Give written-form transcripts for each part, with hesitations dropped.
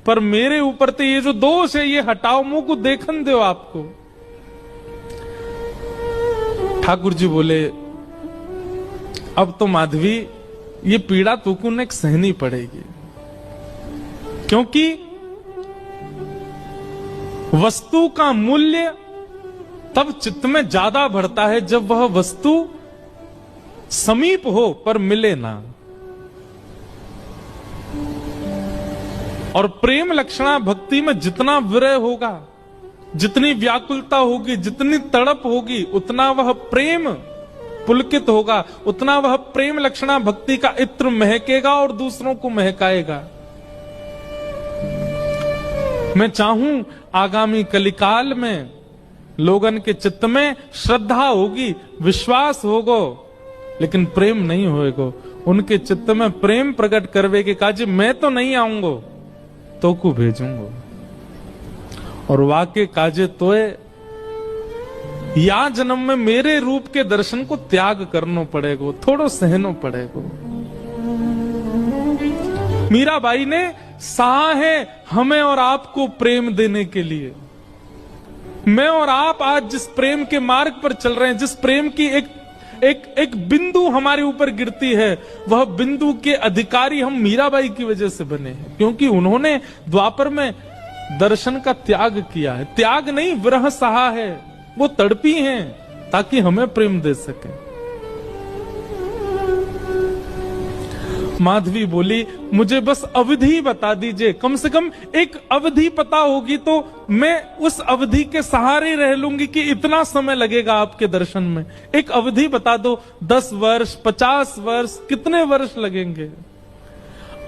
पर मेरे ऊपर तो ये जो दोष है ये हटाओ, मुंह को देखन दो आपको। ठाकुर जी बोले अब तो माधवी ये पीड़ा तुको ने सहनी पड़ेगी, क्योंकि वस्तु का मूल्य तब चित्त में ज्यादा बढ़ता है जब वह वस्तु समीप हो पर मिले ना। और प्रेम लक्षणा भक्ति में जितना विरह होगा, जितनी व्याकुलता होगी, जितनी तड़प होगी, उतना वह प्रेम पुलकित होगा, उतना वह प्रेम लक्षणा भक्ति का इत्र महकेगा और दूसरों को महकाएगा। मैं चाहूं आगामी कलिकाल में लोगन के चित्त में श्रद्धा होगी, विश्वास होगो, लेकिन प्रेम नहीं होएगो। उनके चित्त में प्रेम प्रकट करवे के काज मैं तो नहीं आऊंगो, तो को भेजूंगो। और वाके काजे तोए या जन्म में मेरे रूप के दर्शन को त्याग करना पड़ेगो, थोड़ो सहनो पड़ेगो। मीराबाई ने सहा है हमें और आपको प्रेम देने के लिए। मैं और आप आज जिस प्रेम के मार्ग पर चल रहे हैं, जिस प्रेम की एक बिंदु हमारे ऊपर गिरती है, वह बिंदु के अधिकारी हम मीराबाई की वजह से बने हैं, क्योंकि उन्होंने द्वापर में दर्शन का त्याग किया है। त्याग नहीं, विरह सहा है, वो तड़पी हैं ताकि हमें प्रेम दे सके। माधवी बोली मुझे बस अवधि बता दीजिए, कम से कम एक अवधि पता होगी तो मैं उस अवधि के सहारे रह लूंगी कि इतना समय लगेगा आपके दर्शन में। एक अवधि बता दो, 10 वर्ष, 50 वर्ष, कितने वर्ष लगेंगे।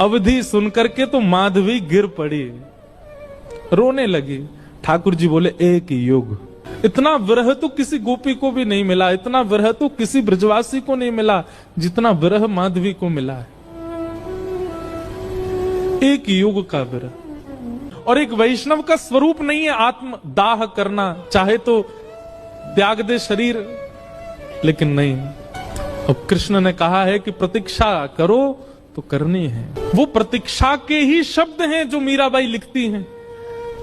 अवधि सुनकर के तो माधवी गिर पड़ी, रोने लगी। ठाकुर जी बोले एक युग। इतना विरह तो किसी गोपी को भी नहीं मिला, इतना विरह तो किसी ब्रजवासी को नहीं मिला जितना विरह माधवी को मिला है। एक युग का विरह। और एक वैष्णव का स्वरूप नहीं है आत्म दाह करना, चाहे तो त्याग दे शरीर, लेकिन नहीं। अब कृष्ण ने कहा है कि प्रतीक्षा करो तो करनी है। वो प्रतीक्षा के ही शब्द हैं जो मीराबाई लिखती हैं,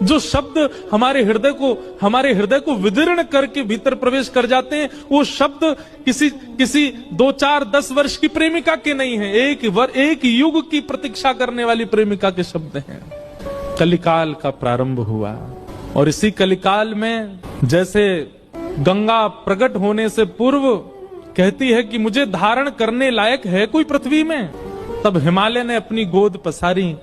जो शब्द हमारे हृदय को विदीर्ण करके भीतर प्रवेश कर जाते हैं। वो शब्द किसी 2, 4, 10 वर्ष की प्रेमिका के नहीं है, एक युग की प्रतीक्षा करने वाली प्रेमिका के शब्द हैं। कलिकाल का प्रारंभ हुआ और इसी कलिकाल में जैसे गंगा प्रकट होने से पूर्व कहती है कि मुझे धारण करने लायक है कोई पृथ्वी में, तब हिमालय ने अपनी गोद पसारी